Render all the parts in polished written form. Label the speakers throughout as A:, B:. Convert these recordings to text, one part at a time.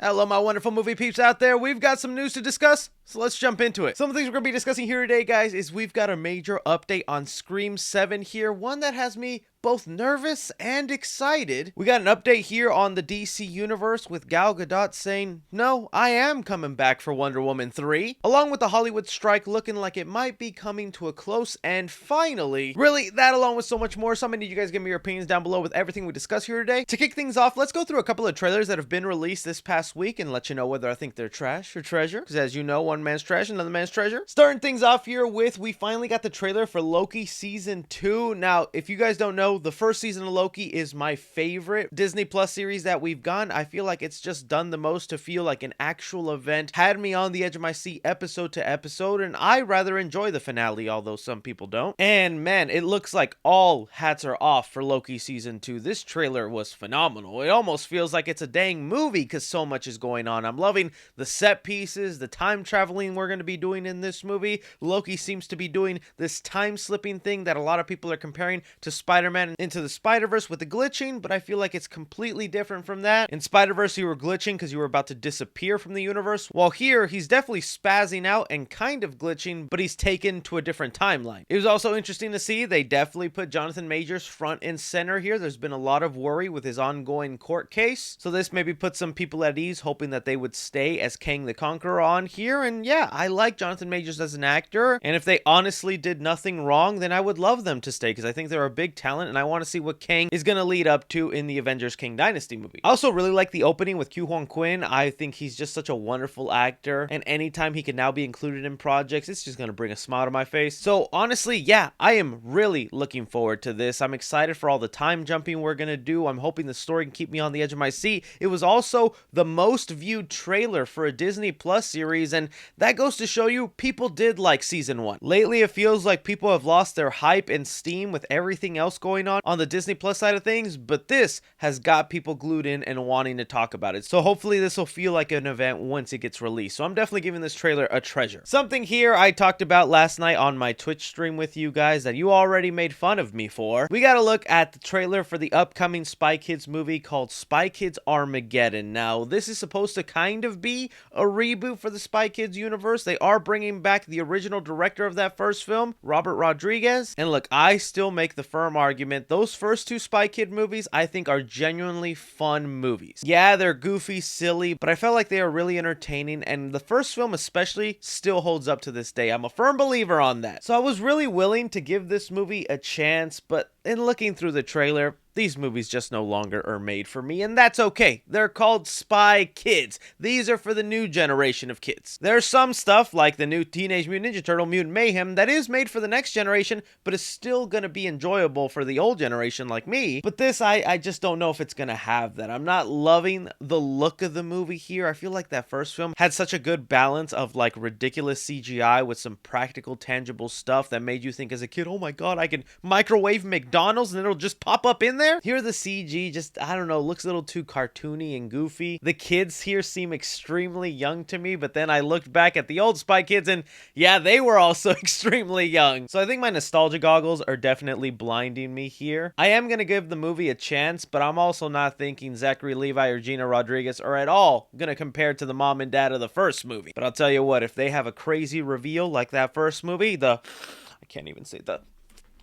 A: Hello, my wonderful movie peeps out there. We've got some news to discuss, so let's jump into it. Some of the things we're going to be discussing here today, guys, is we've got a major update on Scream 7 here, one that has me both nervous and excited. We got an update here on the DC universe with Gal Gadot saying, no, I am coming back for Wonder Woman 3, along with the Hollywood strike looking like it might be coming to a close, and finally, really, that along with so much more. So I'm gonna need you guys to give me your opinions down below with everything we discuss here today. To kick things off, let's go through a couple of trailers that have been released this past week and let you know whether I think they're trash or treasure, because as you know, one man's trash, another man's treasure. Starting things off here with, we finally got the trailer for Loki Season 2. Now, if you guys don't know, the first season of Loki is my favorite Disney Plus series that we've gotten. I feel like it's just done the most to feel like an actual event. Had me on the edge of my seat episode to episode, and I rather enjoy the finale, although some people don't. And man, it looks like all hats are off for Loki Season 2. This trailer was phenomenal. It almost feels like it's a dang movie because so much is going on. I'm loving the set pieces, the time traveling we're going to be doing in this movie. Loki seems to be doing this time slipping thing that a lot of people are comparing to Spider-Man Into the Spider-Verse with the glitching, but I feel like it's completely different from that. In Spider-Verse, you were glitching because you were about to disappear from the universe, while here, he's definitely spazzing out and kind of glitching, but he's taken to a different timeline. It was also interesting to see they definitely put Jonathan Majors front and center here. There's been a lot of worry with his ongoing court case, so this maybe put some people at ease, hoping that they would stay as Kang the Conqueror on here. And yeah, I like Jonathan Majors as an actor, and if they honestly did nothing wrong, then I would love them to stay because I think they're a big talent, and I want to see what Kang is going to lead up to in the Avengers Kang Dynasty movie. I also really like the opening with Q-Hwan Quinn. I think he's just such a wonderful actor, and anytime he can now be included in projects, it's just going to bring a smile to my face. So honestly, yeah, I am really looking forward to this. I'm excited for all the time jumping we're going to do. I'm hoping the story can keep me on the edge of my seat. It was also the most viewed trailer for a Disney Plus series, and that goes to show you people did like season 1. Lately, it feels like people have lost their hype and steam with everything else going on the Disney Plus side of things, but this has got people glued in and wanting to talk about it. So hopefully this will feel like an event once it gets released. So I'm definitely giving this trailer a treasure. Something here I talked about last night on my Twitch stream with you guys that you already made fun of me for. We got to look at the trailer for the upcoming Spy Kids movie called Spy Kids Armageddon. Now, this is supposed to kind of be a reboot for the Spy Kids universe. They are bringing back the original director of that first film, Robert Rodriguez. And look, I still make the firm argument those first two Spy Kid movies I think are genuinely fun movies. Yeah, they're goofy, silly, but I felt like they are really entertaining, and the first film especially still holds up to this day. I'm a firm believer on that. So I was really willing to give this movie a chance, but in looking through the trailer, these movies just no longer are made for me, and that's okay. They're called Spy Kids. These are for the new generation of kids. There's some stuff like the new Teenage Mutant Ninja Turtle Mutant Mayhem that is made for the next generation, but is still going to be enjoyable for the old generation like me. But this, I just don't know if it's going to have that. I'm not loving the look of the movie here. I feel like that first film had such a good balance of like ridiculous CGI with some practical, tangible stuff that made you think as a kid, oh my god, I can microwave McDonald's and it'll just pop up in there. Here the CG just, I don't know, looks a little too cartoony and goofy. The kids here seem extremely young to me, but then I looked back at the old Spy Kids and yeah, they were also extremely young. So I think my nostalgia goggles are definitely blinding me here. I am going to give the movie a chance, but I'm also not thinking Zachary Levi or Gina Rodriguez are at all going to compare to the mom and dad of the first movie. But I'll tell you what, if they have a crazy reveal like that first movie, I can't even say that.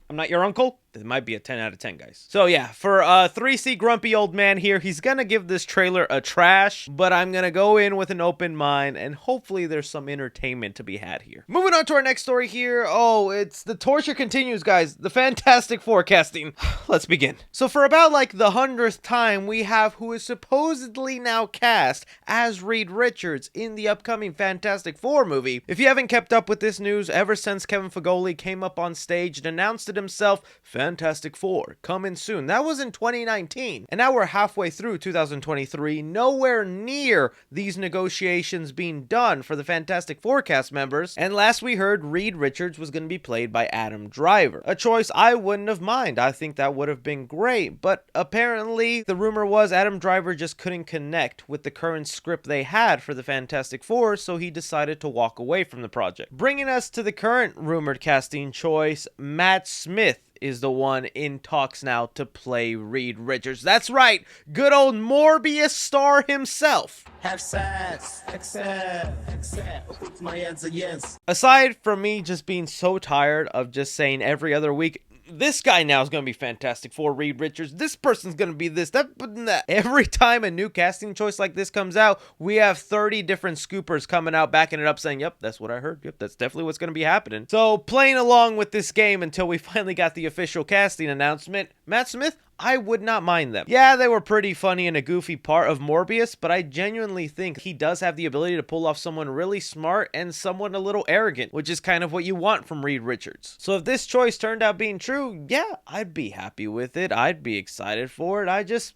A: I'm not your uncle. It might be a 10 out of 10, guys. So yeah, for 3C grumpy old man here, he's gonna give this trailer a trash, but I'm gonna go in with an open mind, and hopefully there's some entertainment to be had here. Moving on to our next story here. Oh, it's the torture continues, guys. The Fantastic Forecasting. Let's begin. So for about like the 100th time, we have who is supposedly now cast as Reed Richards in the upcoming Fantastic Four movie. If you haven't kept up with this news, ever since Kevin Feige came up on stage and announced it himself, Fantastic Four coming soon. That was in 2019, and now we're halfway through 2023, nowhere near these negotiations being done for the Fantastic Four cast members, and last we heard, Reed Richards was going to be played by Adam Driver, a choice I wouldn't have minded. I think that would have been great, but apparently the rumor was Adam Driver just couldn't connect with the current script they had for the Fantastic Four, so he decided to walk away from the project. Bringing us to the current rumored casting choice, Matt Smith is the one in talks now to play Reed Richards. That's right, good old Morbius star himself.
B: Have sex, accept, put my hands against.
A: Aside from me just being so tired of just saying every other week, this guy now is going to be Fantastic Four, Reed Richards. This person's going to be this, that, and that. Every time a new casting choice like this comes out, we have 30 different scoopers coming out backing it up saying, yep, that's what I heard. Yep, that's definitely what's going to be happening. So playing along with this game until we finally got the official casting announcement, Matt Smith, I would not mind them. Yeah, they were pretty funny and a goofy part of Morbius, but I genuinely think he does have the ability to pull off someone really smart and someone a little arrogant, which is kind of what you want from Reed Richards. So if this choice turned out being true, yeah, I'd be happy with it. I'd be excited for it. I just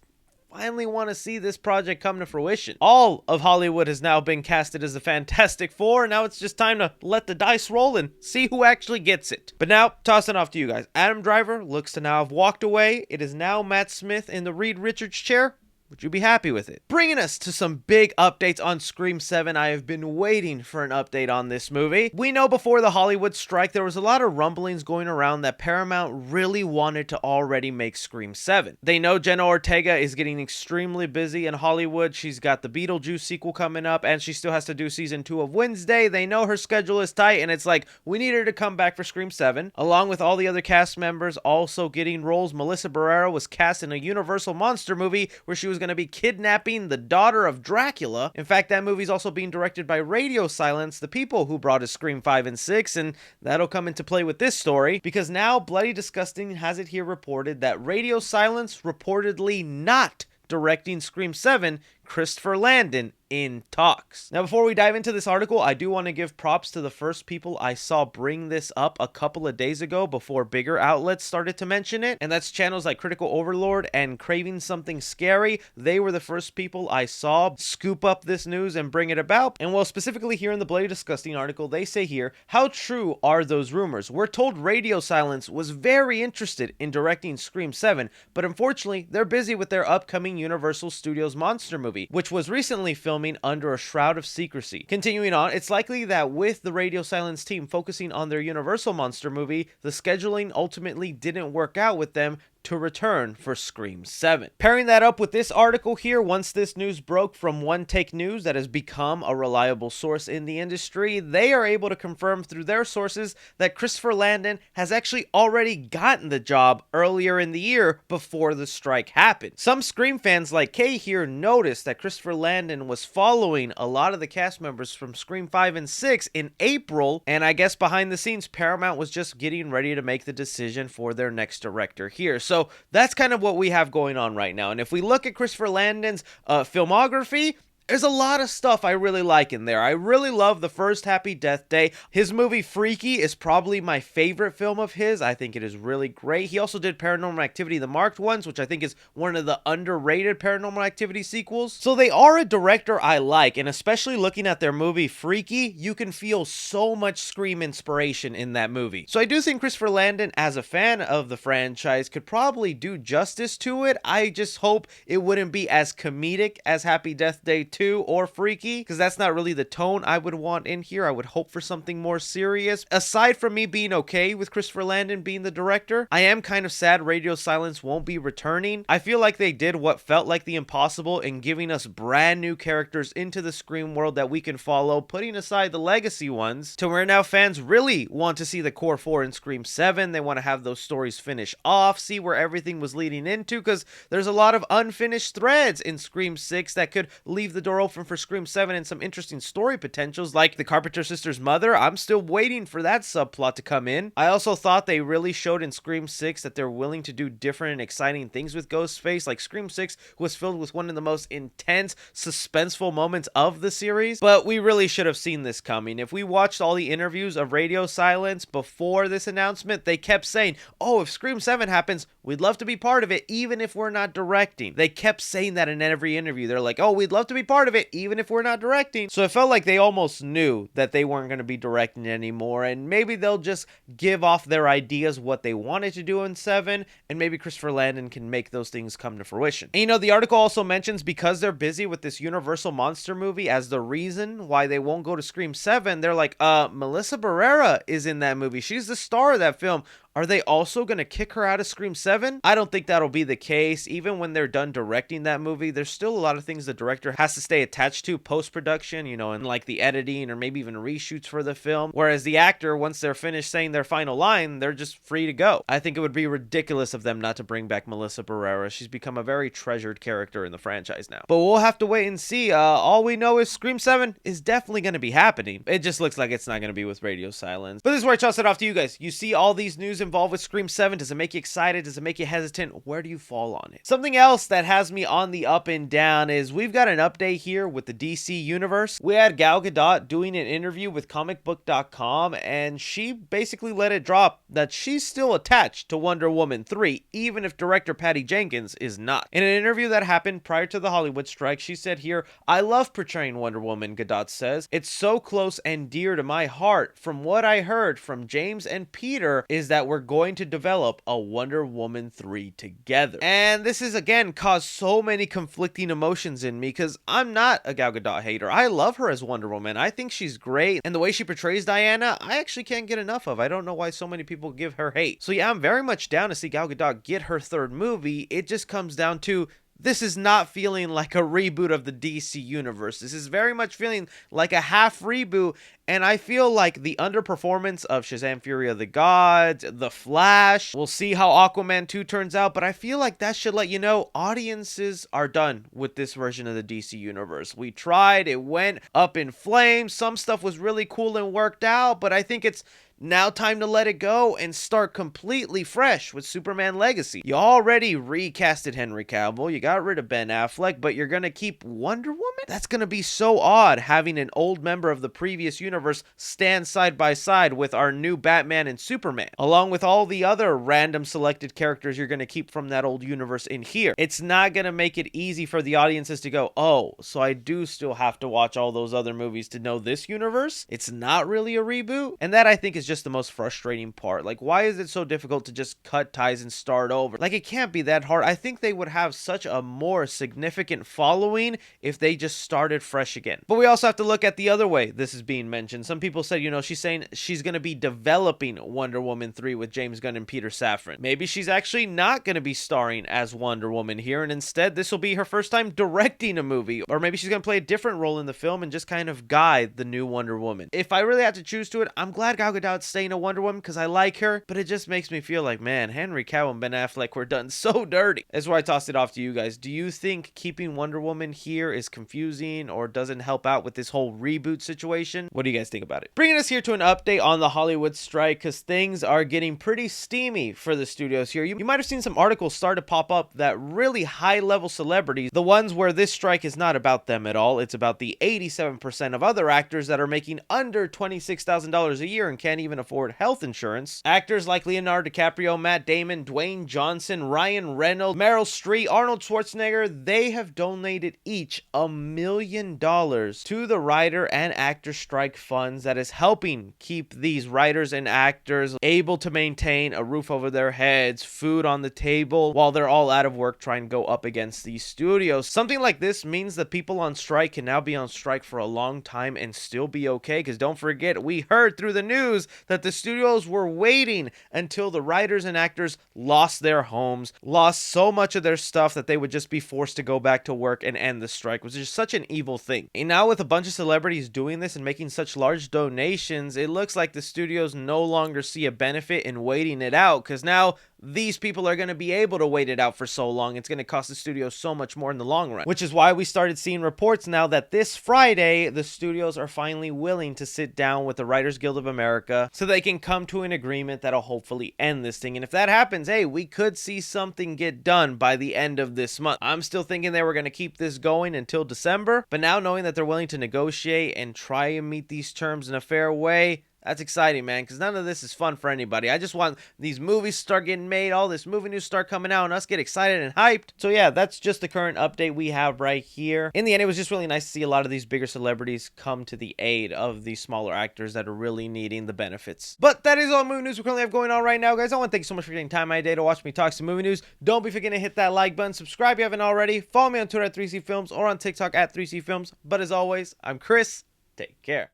A: finally want to see this project come to fruition. All of Hollywood has now been casted as the Fantastic Four, and now it's just time to let the dice roll and see who actually gets it. But now, tossing off to you guys. Adam Driver looks to now have walked away. It is now Matt Smith in the Reed Richards chair. Would you be happy with it? Bringing us to some big updates on Scream 7. I have been waiting for an update on this movie. We know before the Hollywood strike, there was a lot of rumblings going around that Paramount really wanted to already make Scream 7. They know Jenna Ortega is getting extremely busy in Hollywood. She's got the Beetlejuice sequel coming up, and she still has to do season 2 of Wednesday. They know her schedule is tight, and it's like, we need her to come back for Scream 7. Along with all the other cast members also getting roles, Melissa Barrera was cast in a Universal monster movie where she was going to be kidnapping the daughter of Dracula. In fact, that movie's also being directed by Radio Silence, the people who brought us Scream 5 and 6, and that'll come into play with this story, because now Bloody Disgusting has it here reported that Radio Silence reportedly not directing Scream 7, Christopher Landon in talks. Now, before we dive into this article, I do want to give props to the first people I saw bring this up a couple of days ago before bigger outlets started to mention it, and that's channels like Critical Overlord and Craving Something Scary. They were the first people I saw scoop up this news and bring it about. And well, specifically here in the Bloody Disgusting article, they say here, how true are those rumors? We're told Radio Silence was very interested in directing Scream 7, but unfortunately, they're busy with their upcoming Universal Studios monster movie, which was recently filming under a shroud of secrecy. Continuing on, it's likely that with the Radio Silence team focusing on their Universal monster movie, the scheduling ultimately didn't work out with them to return for Scream 7. Pairing that up with this article here, once this news broke from One Take News that has become a reliable source in the industry, they are able to confirm through their sources that Christopher Landon has actually already gotten the job earlier in the year before the strike happened. Some Scream fans like Kay here noticed that Christopher Landon was following a lot of the cast members from Scream 5 and 6 in April, and I guess behind the scenes Paramount was just getting ready to make the decision for their next director here. So that's kind of what we have going on right now. And if we look at Christopher Landon's filmography, there's a lot of stuff I really like in there. I really love the first Happy Death Day. His movie Freaky is probably my favorite film of his. I think it is really great. He also did Paranormal Activity, the marked ones, which I think is one of the underrated Paranormal Activity sequels. So they are a director I like, and especially looking at their movie Freaky, you can feel so much Scream inspiration in that movie. So I do think Christopher Landon, as a fan of the franchise, could probably do justice to it. I just hope it wouldn't be as comedic as Happy Death Day 2 or Freaky, because that's not really the tone I would want in here. I would hope for something more serious. Aside from me being okay with Christopher Landon being the director, I am kind of sad Radio Silence won't be returning. I feel like they did what felt like the impossible in giving us brand new characters into the Scream world that we can follow, putting aside the legacy ones, to where now fans really want to see the core 4 in Scream 7. They want to have those stories finish off, see where everything was leading into, because there's a lot of unfinished threads in Scream 6 that could leave the door open for Scream 7 and some interesting story potentials, like the Carpenter sister's mother. I'm still waiting for that subplot to come in. I also thought they really showed in Scream 6 that they're willing to do different and exciting things with Ghostface. Like Scream 6 was filled with one of the most intense, suspenseful moments of the series, but we really should have seen this coming. If we watched all the interviews of Radio Silence before this announcement, they kept saying, oh, if Scream 7 happens, we'd love to be part of it, even if we're not directing. They kept saying that in every interview. They're like, oh, we'd love to be part of it, even if we're not directing. So it felt like they almost knew that they weren't going to be directing anymore, and maybe they'll just give off their ideas what they wanted to do in 7, and maybe Christopher Landon can make those things come to fruition. And you know, the article also mentions because they're busy with this Universal monster movie as the reason why they won't go to Scream 7, they're like, Melissa Barrera is in that movie. She's the star of that film. Are they also going to kick her out of Scream 7? I don't think that'll be the case. Even when they're done directing that movie, there's still a lot of things the director has to stay attached to post-production, you know, and like the editing or maybe even reshoots for the film. Whereas the actor, once they're finished saying their final line, they're just free to go. I think it would be ridiculous of them not to bring back Melissa Barrera. She's become a very treasured character in the franchise now. But we'll have to wait and see. All we know is Scream 7 is definitely going to be happening. It just looks like it's not going to be with Radio Silence. But this is where I toss it off to you guys. You see all these news involved with Scream 7. Does it make you excited? Does it make you hesitant? Where do you fall on it? Something else that has me on the up and down is we've got an update here with the DC Universe. We had Gal Gadot doing an interview with comicbook.com, and she basically let it drop that she's still attached to Wonder Woman 3, even if director Patty Jenkins is not. In an interview that happened prior to the Hollywood strike, she said here, "I love portraying Wonder Woman," Gadot says. "It's so close and dear to my heart. From what I heard from James and Peter is that we're going to develop a Wonder Woman 3 together." And this has again caused so many conflicting emotions in me because I'm not a Gal Gadot hater. I love her as Wonder Woman. I think she's great, and the way she portrays Diana, I actually can't get enough of. I don't know why so many people give her hate. So yeah, I'm very much down to see Gal Gadot get her third movie. It just comes down to this is not feeling like a reboot of the DC Universe. This is very much feeling like a half reboot, and I feel like the underperformance of Shazam! Fury of the Gods, The Flash, we'll see how Aquaman 2 turns out, but I feel like that should let you know audiences are done with this version of the DC Universe. We tried, it went up in flames, some stuff was really cool and worked out, but I think it's now time to let it go and start completely fresh with Superman Legacy. You already recasted Henry Cavill, you got rid of Ben Affleck, but you're gonna keep Wonder Woman? That's gonna be so odd having an old member of the previous universe stand side by side with our new Batman and Superman, along with all the other random selected characters you're gonna keep from that old universe in here. It's not gonna make it easy for the audiences to go, oh, so I do still have to watch all those other movies to know this universe? It's not really a reboot? And that I think is just the most frustrating part. Like, why is it so difficult to just cut ties and start over? Like, it can't be that hard. I think they would have such a more significant following if they just started fresh again. But we also have to look at the other way this is being mentioned. Some people said, you know, she's saying she's going to be developing Wonder Woman 3 with James Gunn and Peter Safran. Maybe she's actually not going to be starring as Wonder Woman here, and instead this will be her first time directing a movie. Or maybe she's going to play a different role in the film and just kind of guide the new Wonder Woman. If I really had to choose to it, I'm glad Gal Gadot's staying a Wonder Woman because I like her, but it just makes me feel like, man, Henry Cavill and Ben Affleck were done so dirty. That's where I tossed it off to you guys. Do you think keeping Wonder Woman here is confusing or doesn't help out with this whole reboot situation? What do you guys think about it? Bringing us here to an update on the Hollywood strike, because things are getting pretty steamy for the studios here. You might have seen some articles start to pop up that really high-level celebrities, the ones where this strike is not about them at all, it's about the 87% of other actors that are making under $26,000 a year and can't even afford health insurance. Actors like Leonardo DiCaprio, Matt Damon, Dwayne Johnson, Ryan Reynolds, Meryl Streep, Arnold Schwarzenegger, they have donated each $1 million to the writer and actor strike funds that is helping keep these writers and actors able to maintain a roof over their heads, food on the table, while they're all out of work trying to go up against these studios. Something like this means that people on strike can now be on strike for a long time and still be okay, because don't forget, we heard through the news that the studios were waiting until the writers and actors lost their homes, lost so much of their stuff that they would just be forced to go back to work and end the strike, which is such an evil thing. And now with a bunch of celebrities doing this and making such large donations, it looks like the studios no longer see a benefit in waiting it out, because now these people are going to be able to wait it out for so long. It's going to cost the studio so much more in the long run, which is why we started seeing reports now that this Friday, the studios are finally willing to sit down with the Writers Guild of America so they can come to an agreement that'll hopefully end this thing. And if that happens, hey, we could see something get done by the end of this month. I'm still thinking they were going to keep this going until December, but now knowing that they're willing to negotiate and try and meet these terms in a fair way, that's exciting, man, because none of this is fun for anybody. I just want these movies to start getting made, all this movie news start coming out, and us get excited and hyped. So yeah, that's just the current update we have right here. In the end, it was just really nice to see a lot of these bigger celebrities come to the aid of these smaller actors that are really needing the benefits. But that is all movie news we currently have going on right now, guys. I want to thank you so much for taking time out of my day to watch me talk some movie news. Don't be forgetting to hit that like button, subscribe if you haven't already, follow me on Twitter at 3C Films or on TikTok at 3C Films. But as always, I'm Chris. Take care.